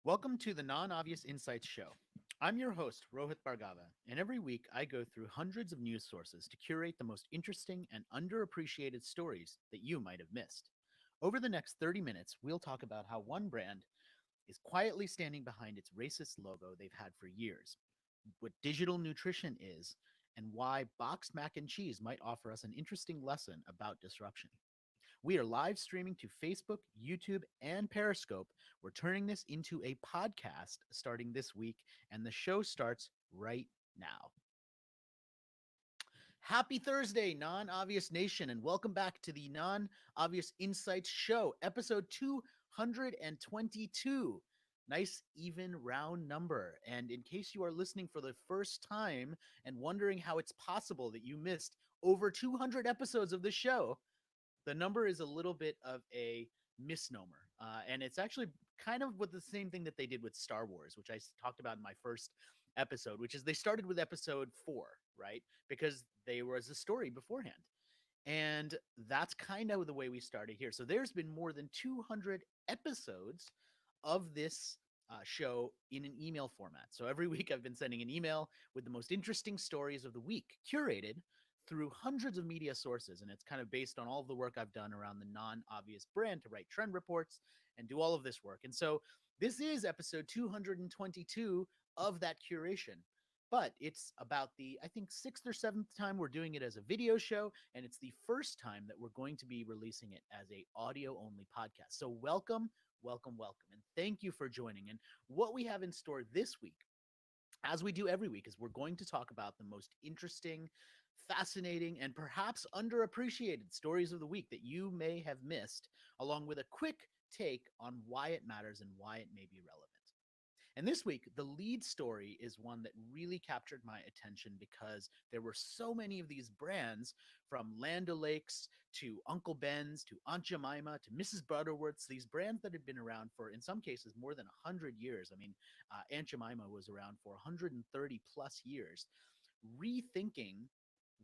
Welcome to the Non Obvious Insights Show. I'm your host, Rohit Bhargava, and every week I go through hundreds of news sources to curate the most interesting and underappreciated stories that you might have missed. Over the next 30 minutes, we'll talk about how one brand is quietly standing behind its racist logo they've had for years, what digital nutrition is, and why boxed mac and cheese might offer us an interesting lesson about disruption. We are live streaming to Facebook, YouTube, and Periscope. We're turning this into a podcast starting this week, and the show starts right now. Happy Thursday, Non Obvious Nation, and welcome back to the Non Obvious Insights Show, episode 222. Nice, even, round number. And in case you are listening for the first time and wondering how it's possible that you missed over 200 episodes of the show, the number is a little bit of a misnomer. And it's actually kind of with the same thing that they did with Star Wars, which I talked about in my first episode, which is they started with episode 4, right? Because there was a story beforehand. And that's kind of the way we started here. So there's been more than 200 episodes of this show in an email format. So every week I've been sending an email with the most interesting stories of the week, curated through hundreds of media sources. And it's kind of based on all of the work I've done around the Non Obvious brand to write trend reports and do all of this work. And so this is episode 222 of that curation. But it's about the, I think, sixth or seventh time we're doing it as a video show. And it's the first time that we're going to be releasing it as a audio only podcast. So welcome, welcome, welcome. And thank you for joining. And what we have in store this week, as we do every week, is we're going to talk about the most interesting, fascinating, and perhaps underappreciated stories of the week that you may have missed, along with a quick take on why it matters and why it may be relevant. And this week, the lead story is one that really captured my attention because there were so many of these brands, from Land O'Lakes to Uncle Ben's to Aunt Jemima to Mrs. Butterworth's, these brands that had been around for, in some cases, more than 100 years. I mean, Aunt Jemima was around for 130 plus years, rethinking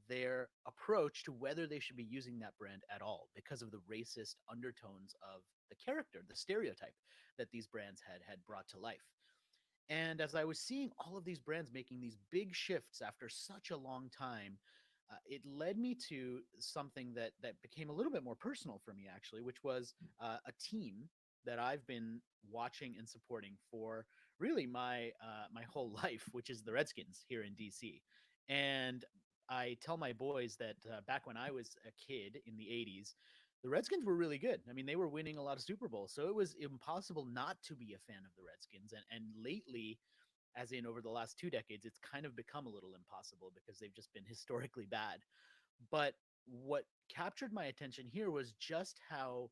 their approach to whether they should be using that brand at all because of the racist undertones of the character, the stereotype that these brands had brought to life. And as I was seeing all of these brands making these big shifts after such a long time, it led me to something that became a little bit more personal for me, actually, which was a team that I've been watching and supporting for really my whole life, which is the Redskins here in DC. And I tell my boys that back when I was a kid in the 80s, the Redskins were really good. I mean, they were winning a lot of Super Bowls, so it was impossible not to be a fan of the Redskins. And lately, as in over the last 2 decades, it's kind of become a little impossible because they've just been historically bad. But what captured my attention here was just how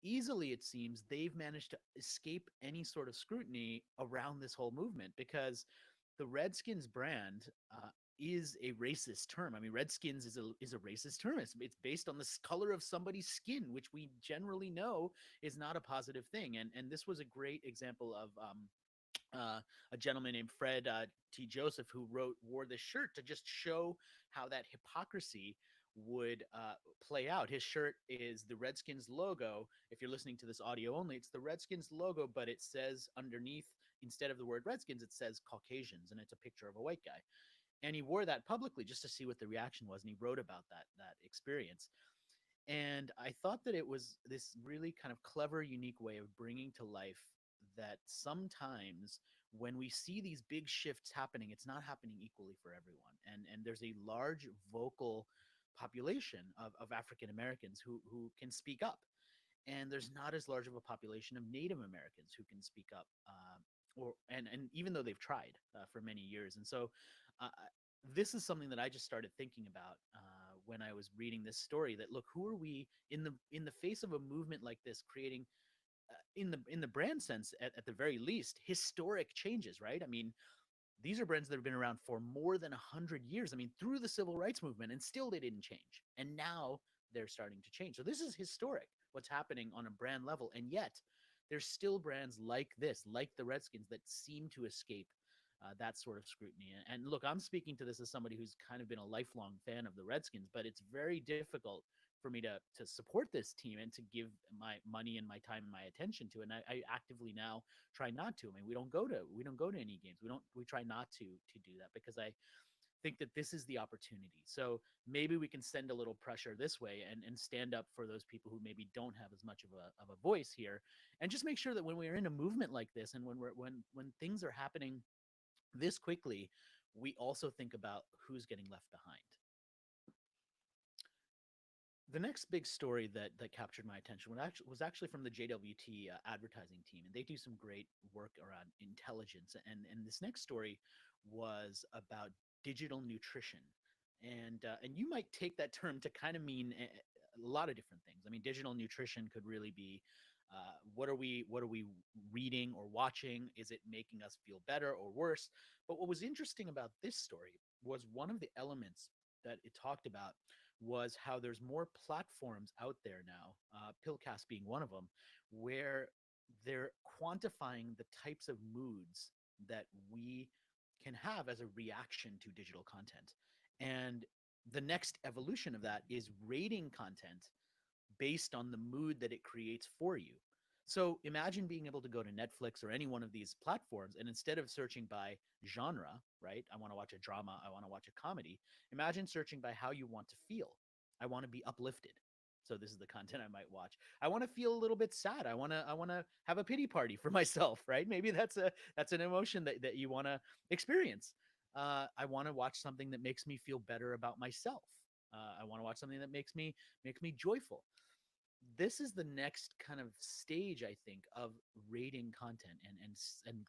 easily it seems they've managed to escape any sort of scrutiny around this whole movement, because the Redskins brand is a racist term. I mean, Redskins is a racist term. It's based on the color of somebody's skin, which we generally know is not a positive thing. And this was a great example of a gentleman named Fred T. Joseph, who wore this shirt to just show how that hypocrisy would play out. His shirt is the Redskins logo. If you're listening to this audio only, it's the Redskins logo, but it says underneath, instead of the word Redskins, it says Caucasians, and it's a picture of a white guy. And he wore that publicly just to see what the reaction was, and he wrote about that experience. And I thought that it was this really kind of clever, unique way of bringing to life that sometimes when we see these big shifts happening, it's not happening equally for everyone. And there's a large vocal population of African Americans who can speak up. And there's not as large of a population of Native Americans who can speak up, and even though they've tried for many years. And so uh, this is something that I just started thinking about when I was reading this story. That, look, who are we in the face of a movement like this, creating in the brand sense, at the very least, historic changes, right? I mean, these are brands that have been around for more than 100 years. I mean, through the civil rights movement, and still they didn't change. And now they're starting to change. So this is historic, what's happening on a brand level. And yet there's still brands like this, like the Redskins, that seem to escape that sort of scrutiny. And look, I'm speaking to this as somebody who's kind of been a lifelong fan of the Redskins, but it's very difficult for me to support this team and to give my money and my time and my attention to it. And I actively now try not to. I mean, we don't go to any games. We try not to do that because I think that this is the opportunity. So maybe we can send a little pressure this way and stand up for those people who maybe don't have as much of a voice here, and just make sure that when we're in a movement like this and when things are happening this quickly, we also think about who's getting left behind. The next big story that captured my attention was actually from the JWT advertising team, and they do some great work around intelligence. And this next story was about digital nutrition, and you might take that term to kind of mean a lot of different things. I mean, digital nutrition could really be what are we reading or watching? Is it making us feel better or worse? But what was interesting about this story was one of the elements that it talked about was how there's more platforms out there now, Pillcast being one of them, where they're quantifying the types of moods that we can have as a reaction to digital content. And the next evolution of that is rating content based on the mood that it creates for you. So imagine being able to go to Netflix or any one of these platforms, and instead of searching by genre, right? I want to watch a drama, I want to watch a comedy. Imagine searching by how you want to feel. I want to be uplifted. So this is the content I might watch. I want to feel a little bit sad. I want to have a pity party for myself, right? Maybe that's an emotion that you want to experience. I want to watch something that makes me feel better about myself. I want to watch something that makes me joyful. This is the next kind of stage, I think, of rating content and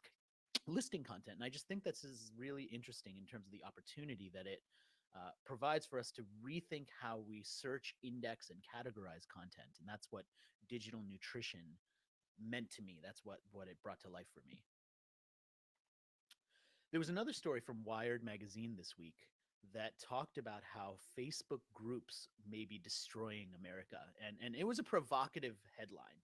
listing content. And I just think this is really interesting in terms of the opportunity that it provides for us to rethink how we search, index, and categorize content. And that's what digital nutrition meant to me. That's what it brought to life for me. There was another story from Wired magazine this week that talked about how Facebook groups may be destroying America, and it was a provocative headline.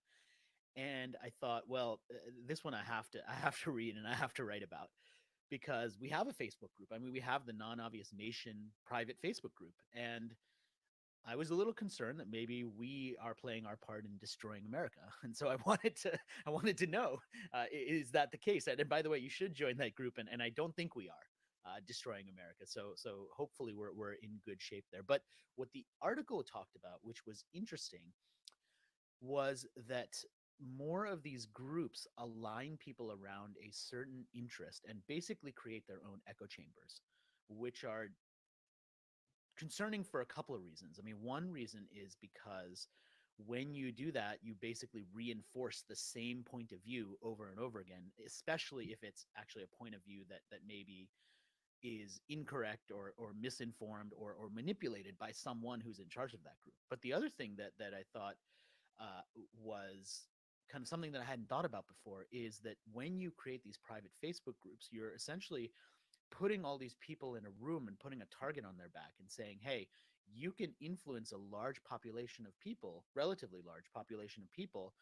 And I thought, well, this one I have to read and I have to write about, because we have a Facebook group. I mean, we have the Non-Obvious Nation private Facebook group, and I was a little concerned that maybe we are playing our part in destroying America, and so I wanted to know, is that the case? And by the way, you should join that group, and I don't think we are destroying America. So hopefully we're in good shape there. But what the article talked about, which was interesting, was that more of these groups align people around a certain interest and basically create their own echo chambers, which are concerning for a couple of reasons. I mean, one reason is because when you do that, you basically reinforce the same point of view over and over again, especially if it's actually a point of view that maybe is incorrect or misinformed or manipulated by someone who's in charge of that group. But the other thing that I thought was kind of something that I hadn't thought about before is that when you create these private Facebook groups, you're essentially putting all these people in a room and putting a target on their back and saying, hey, you can influence a large population of people, relatively large population of people,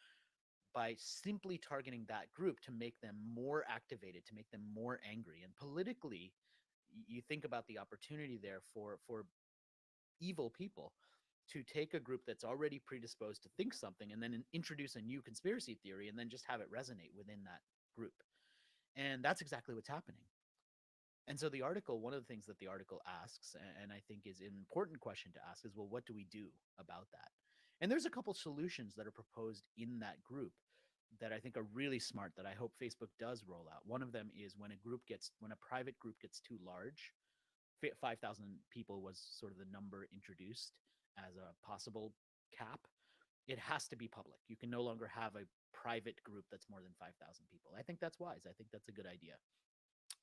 by simply targeting that group to make them more activated, to make them more angry. And politically, you think about the opportunity there for evil people to take a group that's already predisposed to think something and then introduce a new conspiracy theory and then just have it resonate within that group. And that's exactly what's happening. And so the article, one of the things that the article asks, and I think is an important question to ask, is, well, what do we do about that? And there's a couple solutions that are proposed in that group that I think are really smart that I hope Facebook does roll out. One of them is when a private group gets too large, 5,000 people was sort of the number introduced as a possible cap. It has to be public. You can no longer have a private group that's more than 5,000 people. I think that's wise. I think that's a good idea.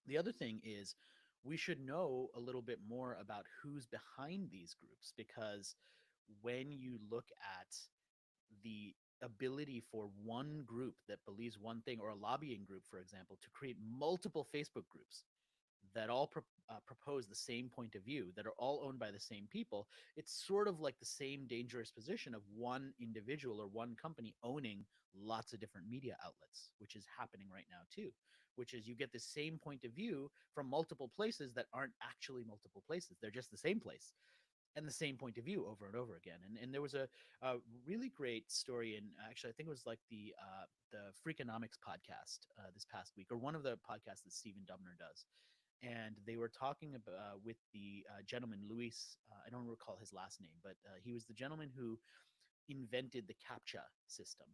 The other thing is we should know a little bit more about who's behind these groups, because when you look at the ability for one group that believes one thing, or a lobbying group, for example, to create multiple Facebook groups that all propose the same point of view, that are all owned by the same people, it's sort of like the same dangerous position of one individual or one company owning lots of different media outlets, which is happening right now too, which is you get the same point of view from multiple places that aren't actually multiple places. They're just the same place. and the same point of view over and over again. And there was a really great story in, actually, I think it was like the Freakonomics podcast this past week, or one of the podcasts that Stephen Dubner does. And they were talking about with the gentleman Luis. I don't recall his last name, but he was the gentleman who invented the CAPTCHA system.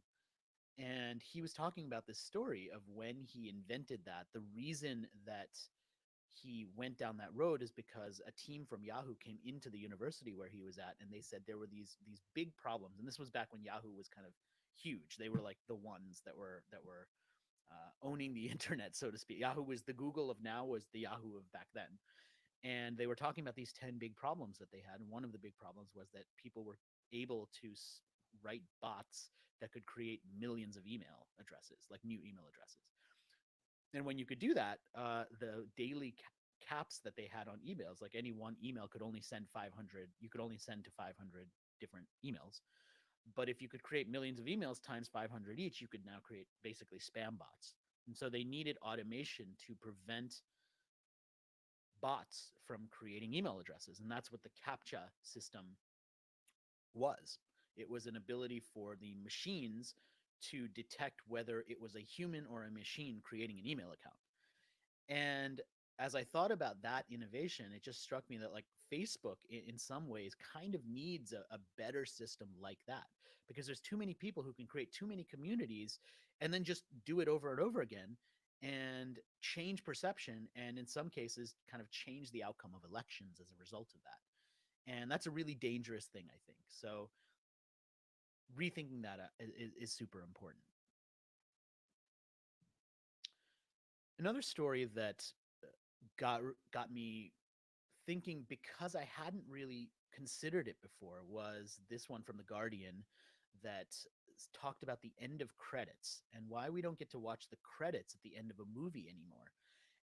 And he was talking about this story of when he invented that. The reason that he went down that road is because a team from Yahoo came into the university where he was at, and they said there were these big problems. And this was back when Yahoo was kind of huge. They were like the ones that were owning the internet, so to speak. Yahoo was the Google of now, was the Yahoo of back then. And they were talking about these 10 big problems that they had. And one of the big problems was that people were able to write bots that could create millions of email addresses, like new email addresses. And when you could do that, the daily caps that they had on emails, like any one email could only send 500, you could only send to 500 different emails. But if you could create millions of emails times 500 each, you could now create basically spam bots. And so they needed automation to prevent bots from creating email addresses. And that's what the CAPTCHA system was. It was an ability for the machines to detect whether it was a human or a machine creating an email account. And as I thought about that innovation, it just struck me that like Facebook in some ways kind of needs a better system like that, because there's too many people who can create too many communities and then just do it over and over again and change perception, and in some cases kind of change the outcome of elections as a result of that. And that's a really dangerous thing, I think. So rethinking that is super important. Another story that got got me thinking, because I hadn't really considered it before, was this one from The Guardian that talked about the end of credits and why we don't get to watch the credits at the end of a movie anymore.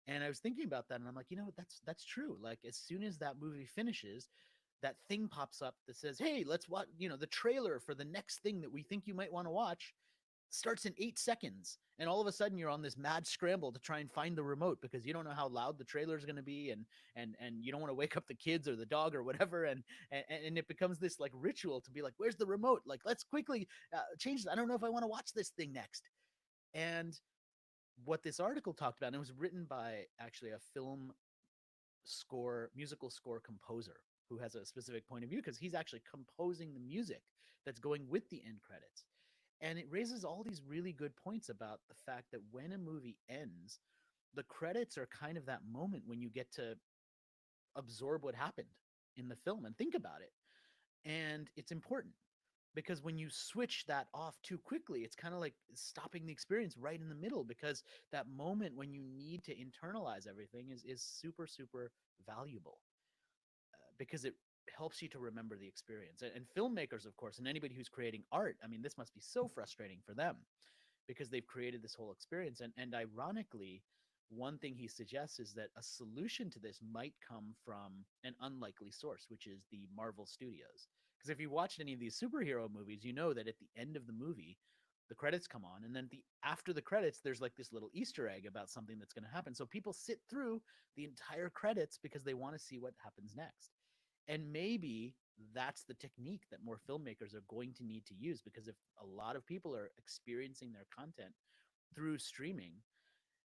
And I was thinking about that, and I'm like, that's true. Like as soon as that movie finishes, that thing pops up that says, "Hey, let's watch, the trailer for the next thing that we think you might want to watch." Starts in 8 seconds, and all of a sudden you're on this mad scramble to try and find the remote because you don't know how loud the trailer is going to be, and you don't want to wake up the kids or the dog or whatever, and it becomes this like ritual to be like, where's the remote, like let's quickly change this. I don't know if I want to watch this thing next. And what this article talked about, and it was written by actually a musical score composer who has a specific point of view because he's actually composing the music that's going with the end credits. And it raises all these really good points about the fact that when a movie ends, the credits are kind of that moment when you get to absorb what happened in the film and think about it. And it's important because when you switch that off too quickly, it's kind of like stopping the experience right in the middle, because that moment when you need to internalize everything is super, super valuable, because it helps you to remember the experience. And filmmakers, of course, and anybody who's creating art, I mean, this must be so frustrating for them because they've created this whole experience. And ironically, one thing he suggests is that a solution to this might come from an unlikely source, which is the Marvel Studios. Because if you watched any of these superhero movies, you know that at the end of the movie, the credits come on, and then after the credits, there's like this little Easter egg about something that's going to happen. So people sit through the entire credits because they want to see what happens next. And maybe that's the technique that more filmmakers are going to need to use, because if a lot of people are experiencing their content through streaming,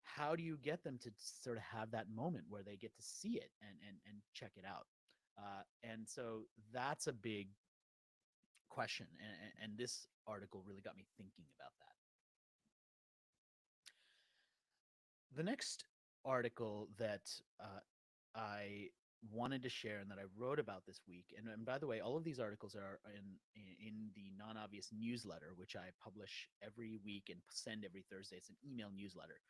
how do you get them to sort of have that moment where they get to see it and check it out? And so that's a big question. And this article really got me thinking about that. The next article that I wanted to share and that I wrote about this week, and by the way, all of these articles are in the Non-Obvious newsletter, which I publish every week and send every Thursday. It's an email newsletter.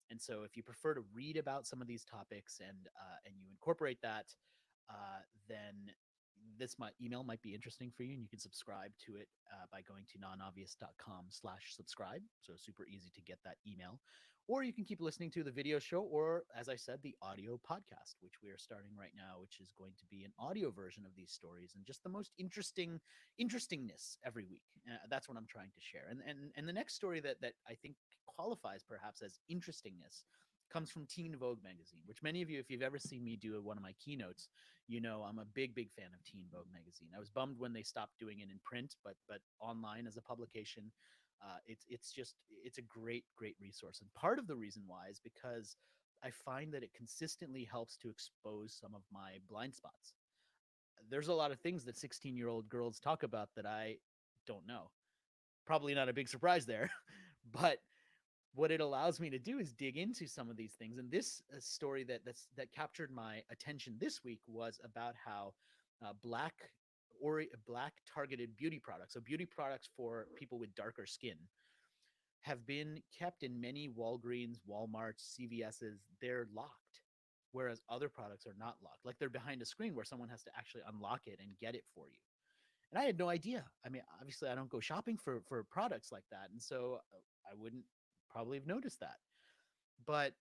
And so if you prefer to read about some of these topics and you incorporate that, then email might be interesting for you, and you can subscribe to it by going to nonobvious.com/subscribe. So super easy to get that email. Or you can keep listening to the video show, or as I said, the audio podcast, which we are starting right now, which is going to be an audio version of these stories and just the most interestingness every week. That's what I'm trying to share. And the next story that I think qualifies perhaps as interestingness comes from Teen Vogue magazine, which many of you, if you've ever seen me do one of my keynotes, you know I'm a big fan of Teen Vogue magazine. I was bummed when they stopped doing it in print, but online as a publication, it's a great resource. And part of the reason why is because I find that it consistently helps to expose some of my blind spots. There's a lot of things that 16-year-old girls talk about that I don't know. Probably not a big surprise there, but what it allows me to do is dig into some of these things. And this story that captured my attention this week was about how black or black targeted beauty products, so beauty products for people with darker skin, have been kept in many Walgreens, Walmarts, CVS's. They're locked, whereas other products are not locked. Like they're behind a screen where someone has to actually unlock it and get it for you. And I had no idea. I mean, obviously, I don't go shopping for products like that, and so I wouldn't probably have noticed that. But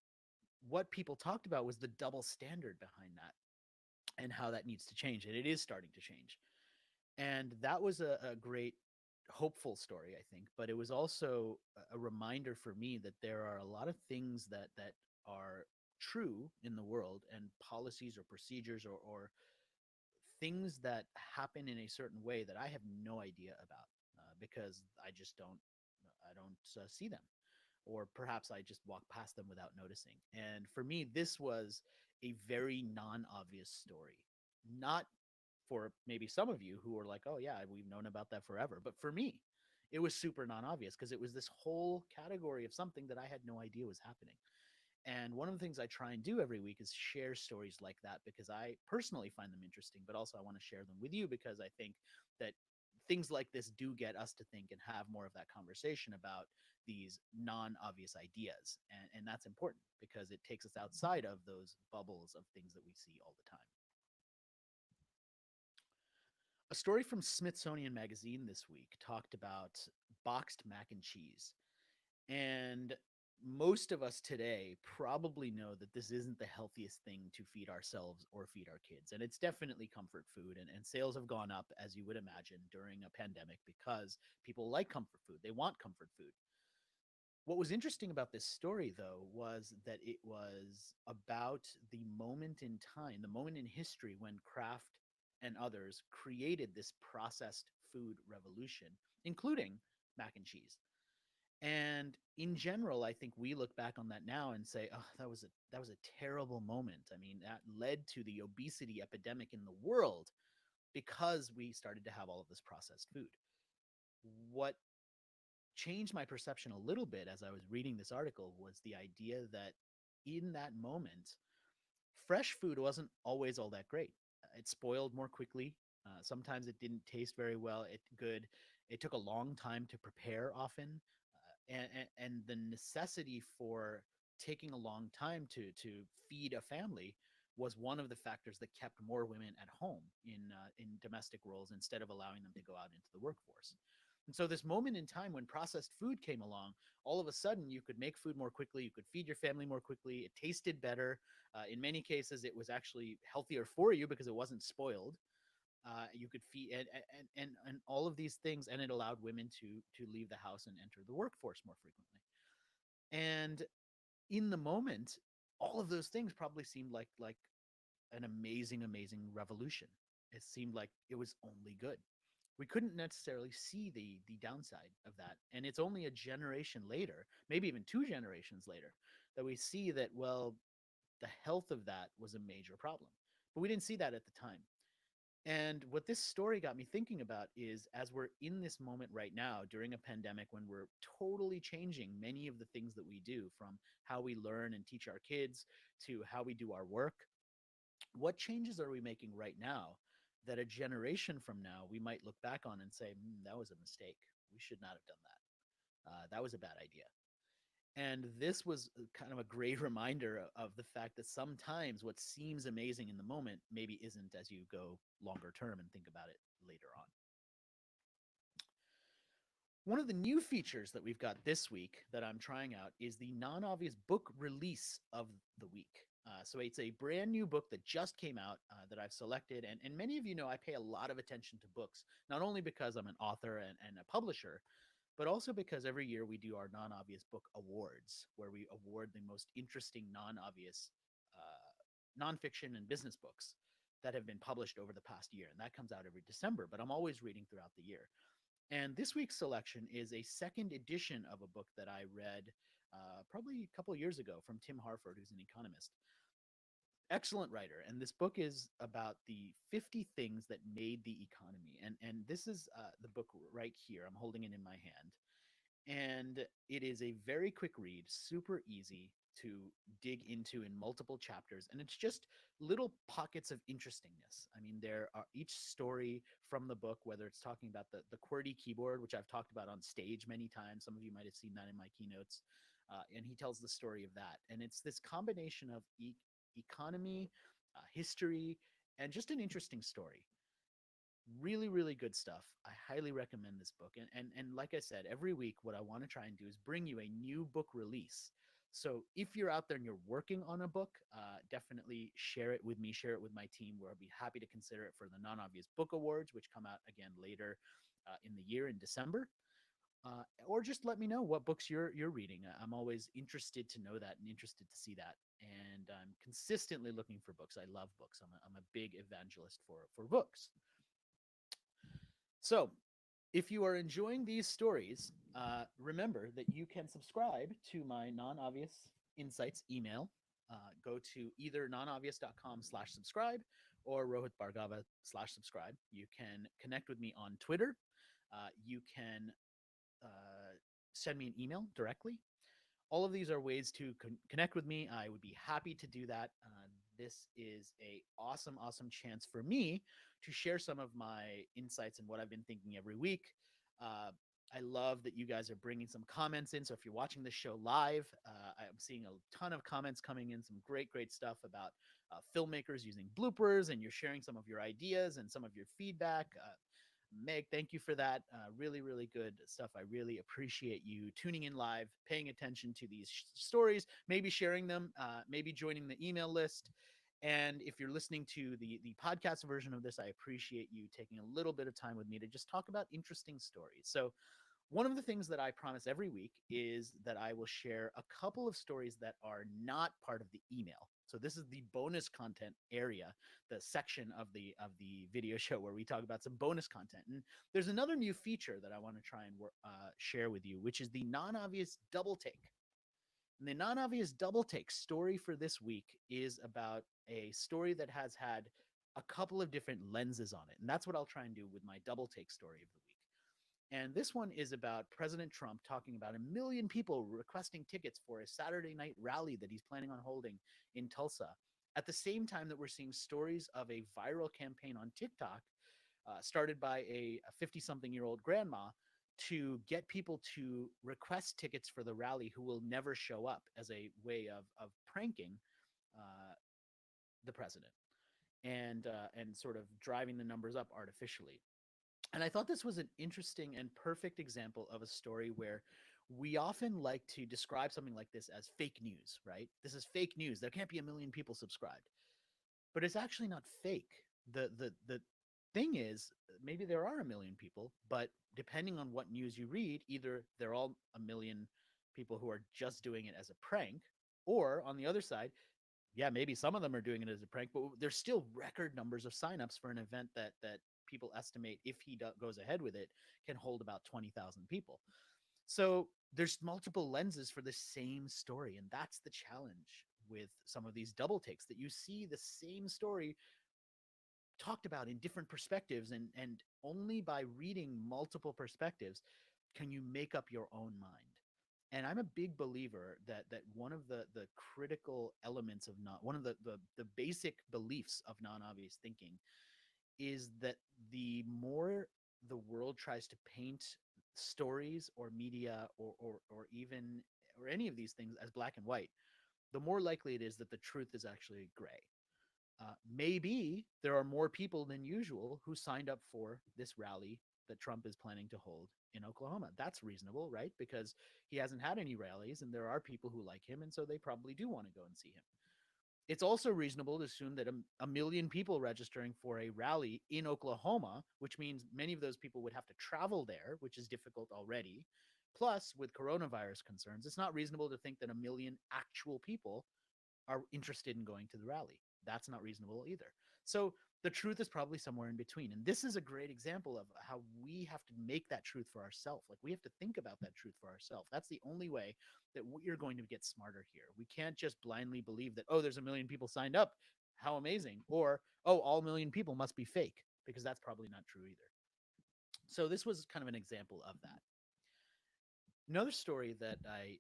what people talked about was the double standard behind that and how that needs to change, and it is starting to change. And that was a great hopeful story, I think, but it was also a reminder for me that there are a lot of things that are true in the world, and policies or procedures or things that happen in a certain way that I have no idea about, because I don't see them, or perhaps I just walk past them without noticing. And for me, this was a very non-obvious story. Not for maybe some of you who are like, oh yeah, we've known about that forever. But for me, it was super non-obvious because it was this whole category of something that I had no idea was happening. And one of the things I try and do every week is share stories like that because I personally find them interesting, but also I want to share them with you because I think that things like this do get us to think and have more of that conversation about these non-obvious ideas. And that's important because it takes us outside of those bubbles of things that we see all the time. A story from Smithsonian Magazine this week talked about boxed mac and cheese. And most of us today probably know that this isn't the healthiest thing to feed ourselves or feed our kids. And it's definitely comfort food. And sales have gone up, as you would imagine, during a pandemic because people like comfort food. They want comfort food. What was interesting about this story, though, was that it was about the moment in time, the moment in history when Kraft and others created this processed food revolution, including mac and cheese. And in general, I think we look back on that now and say, "Oh, that was a terrible moment." I mean, that led to the obesity epidemic in the world because we started to have all of this processed food. What changed my perception a little bit as I was reading this article was the idea that in that moment, fresh food wasn't always all that great. It spoiled more quickly. Sometimes it didn't taste very well. It took a long time to prepare often, and the necessity for taking a long time to feed a family was one of the factors that kept more women at home in domestic roles instead of allowing them to go out into the workforce. And so this moment in time when processed food came along, all of a sudden you could make food more quickly, you could feed your family more quickly, it tasted better. In many cases, it was actually healthier for you because it wasn't spoiled. You could feed and all of these things, and it allowed women to leave the house and enter the workforce more frequently. And in the moment, all of those things probably seemed like an amazing revolution. It seemed like it was only good. We couldn't necessarily see the downside of that, and it's only a generation later, maybe even two generations later, that we see that, well, the health of that was a major problem, but we didn't see that at the time. And what this story got me thinking about is as we're in this moment right now during a pandemic when we're totally changing many of the things that we do, from how we learn and teach our kids to how we do our work, what changes are we making right now that a generation from now we might look back on and say, that was a mistake. We should not have done that. That was a bad idea. And this was kind of a great reminder of the fact that sometimes what seems amazing in the moment maybe isn't as you go longer term and think about it later on. One of the new features that we've got this week that I'm trying out is the non-obvious book release of the week. So it's a brand new book that just came out that I've selected. And many of you know I pay a lot of attention to books, not only because I'm an author and a publisher, but also because every year we do our non-obvious book awards, where we award the most interesting non-obvious nonfiction and business books that have been published over the past year. And that comes out every December, but I'm always reading throughout the year. And this week's selection is a second edition of a book that I read probably a couple years ago from Tim Harford, who's an economist. Excellent writer. And this book is about the 50 things that made the economy. And this is the book right here. I'm holding it in my hand. And it is a very quick read, super easy to dig into in multiple chapters. And it's just little pockets of interestingness. I mean, there are each story from the book, whether it's talking about the QWERTY keyboard, which I've talked about on stage many times. Some of you might have seen that in my keynotes. And he tells the story of that. And it's this combination of economy, history, and just an interesting story. Really, really good stuff. I highly recommend this book. And like I said, every week what I want to try and do is bring you a new book release. So if you're out there and you're working on a book, definitely share it with me, share it with my team, where I'll be happy to consider it for the Non-Obvious Book Awards, which come out again later in the year in December. Or just let me know what books you're reading. I'm always interested to know that and interested to see that. And I'm consistently looking for books. I love books. I'm a big evangelist for books. So, if you are enjoying these stories, remember that you can subscribe to my non-obvious insights email. Go to either nonobvious.com/subscribe or Rohit Bhargava /subscribe. You can connect with me on Twitter. You can send me an email directly. All of these are ways to connect with me. I would be happy to do that. This is a awesome chance for me to share some of my insights and what I've been thinking every week. Uh, I love that you guys are bringing some comments in. So if you're watching this show live, I'm seeing a ton of comments coming in, some great stuff about filmmakers using bloopers, and you're sharing some of your ideas and some of your feedback. Meg, thank you for that. Really good stuff. I really appreciate you tuning in live, paying attention to these stories, maybe sharing them, maybe joining the email list. And if you're listening to the podcast version of this, I appreciate you taking a little bit of time with me to just talk about interesting stories. So one of the things that I promise every week is that I will share a couple of stories that are not part of the email. So this is the bonus content area, the section of the video show where we talk about some bonus content. And there's another new feature that I want to try and share with you, which is the non-obvious double take. And the non-obvious double take story for this week is about a story that has had a couple of different lenses on it. And that's what I'll try and do with my double take story of the week. And this one is about President Trump talking about 1 million people requesting tickets for a Saturday night rally that he's planning on holding in Tulsa. At the same time that we're seeing stories of a viral campaign on TikTok started by a 50-something-year-old grandma to get people to request tickets for the rally who will never show up as a way of pranking the president and sort of driving the numbers up artificially. And I thought this was an interesting and perfect example of a story where we often like to describe something like this as fake news, right? This is fake news. There can't be 1 million people subscribed. But it's actually not fake. The thing is, maybe there are 1 million people, but depending on what news you read, either they're all 1 million people who are just doing it as a prank, or on the other side, yeah, maybe some of them are doing it as a prank, but there's still record numbers of signups for an event that people estimate, if he goes ahead with it, can hold about 20,000 people. So there's multiple lenses for the same story, and that's the challenge with some of these double takes, that you see the same story talked about in different perspectives, and only by reading multiple perspectives can you make up your own mind. And I'm a big believer that one of the critical elements of not one of the basic beliefs of non-obvious thinking is that the more the world tries to paint stories or media or even or any of these things as black and white, the more likely it is that the truth is actually gray. Maybe there are more people than usual who signed up for this rally that Trump is planning to hold in Oklahoma. That's reasonable, right? Because he hasn't had any rallies and there are people who like him, and so they probably do want to go and see him. It's also reasonable to assume that a million people registering for a rally in Oklahoma, which means many of those people would have to travel there, which is difficult already. Plus, with coronavirus concerns, it's not reasonable to think that a million actual people are interested in going to the rally. That's not reasonable either. So the truth is probably somewhere in between. And this is a great example of how we have to make that truth for ourselves. Like we have to think about that truth for ourselves. That's the only way that we're going to get smarter here. We can't just blindly believe that, oh, there's a million people signed up. How amazing. Or, oh, all million people must be fake, because that's probably not true either. So this was kind of an example of that. Another story that I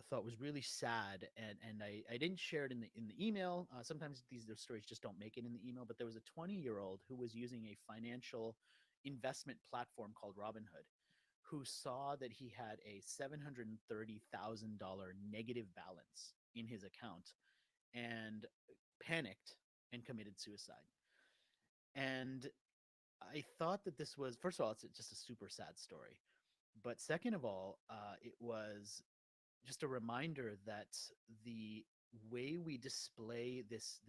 thought was really sad, and I didn't share it in the email. Sometimes those stories just don't make it in the email. But there was a 20-year-old who was using a financial investment platform called Robinhood, who saw that he had a $730,000 negative balance in his account, and panicked and committed suicide. And I thought that this was, first of all, it's just a super sad story. But second of all, it was just a reminder that the way we display this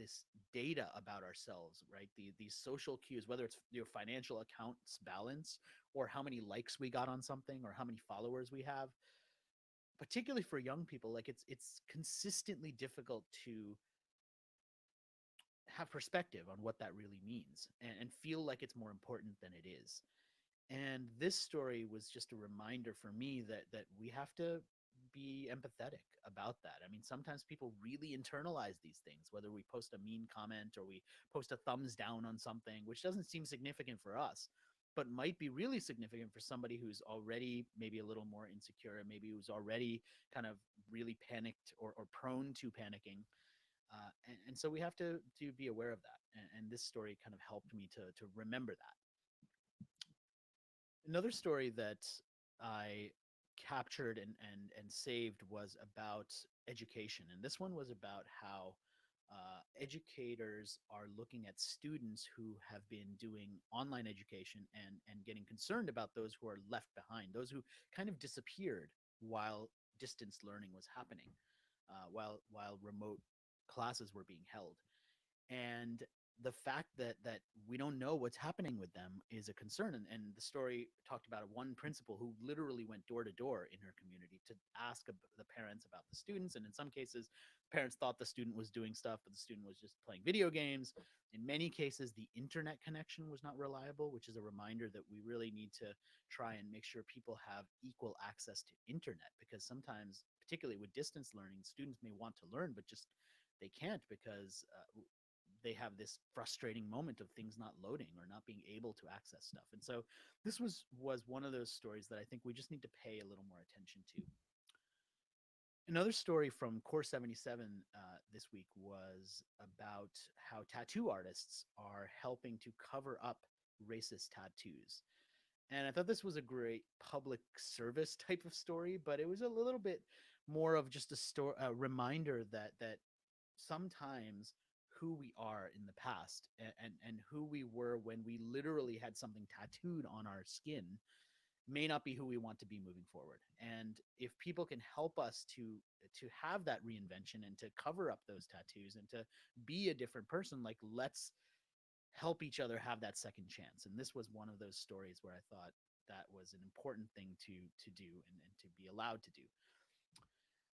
data about ourselves, right? These social cues, whether it's your financial accounts balance or how many likes we got on something or how many followers we have, particularly for young people, like it's consistently difficult to have perspective on what that really means, and feel like it's more important than it is. And this story was just a reminder for me that we have to be empathetic about that. I mean, sometimes people really internalize these things, whether we post a mean comment or we post a thumbs down on something, which doesn't seem significant for us, but might be really significant for somebody who's already maybe a little more insecure, and maybe who's already kind of really panicked or prone to panicking. And so we have to be aware of that. And this story kind of helped me to remember that. Another story that I captured and saved was about education, and this one was about how educators are looking at students who have been doing online education and getting concerned about those who are left behind, those who kind of disappeared while distance learning was happening, while remote classes were being held. And the fact that we don't know what's happening with them is a concern. And the story talked about one principal who literally went door to door in her community to ask the parents about the students. And in some cases, parents thought the student was doing stuff, but the student was just playing video games. In many cases, the internet connection was not reliable, which is a reminder that we really need to try and make sure people have equal access to internet, because sometimes, particularly with distance learning, students may want to learn, but just they can't, because they have this frustrating moment of things not loading or not being able to access stuff. And so this was one of those stories that I think we just need to pay a little more attention to. Another story from Core 77 this week was about how tattoo artists are helping to cover up racist tattoos. And I thought this was a great public service type of story, but it was a little bit more of just a reminder that sometimes who we are in the past, and who we were when we literally had something tattooed on our skin may not be who we want to be moving forward. And if people can help us to have that reinvention and to cover up those tattoos and to be a different person, like, let's help each other have that second chance. And this was one of those stories where I thought that was an important thing to do, and to be allowed to do.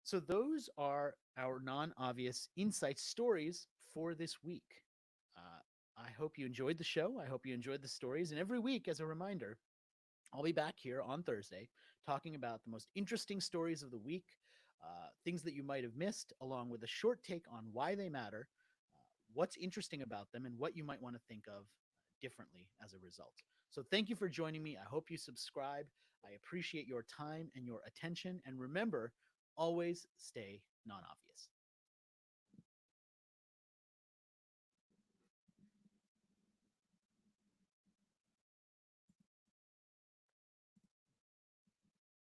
So those are our non-obvious insight stories for this week. Uh, I hope you enjoyed the show. I hope you enjoyed the stories. And every week, as a reminder, I'll be back here on Thursday talking about the most interesting stories of the week, things that you might have missed, along with a short take on why they matter, what's interesting about them, and what you might want to think of differently as a result. So thank you for joining me. I hope you subscribe. I appreciate your time and your attention. And remember, always stay non obvious.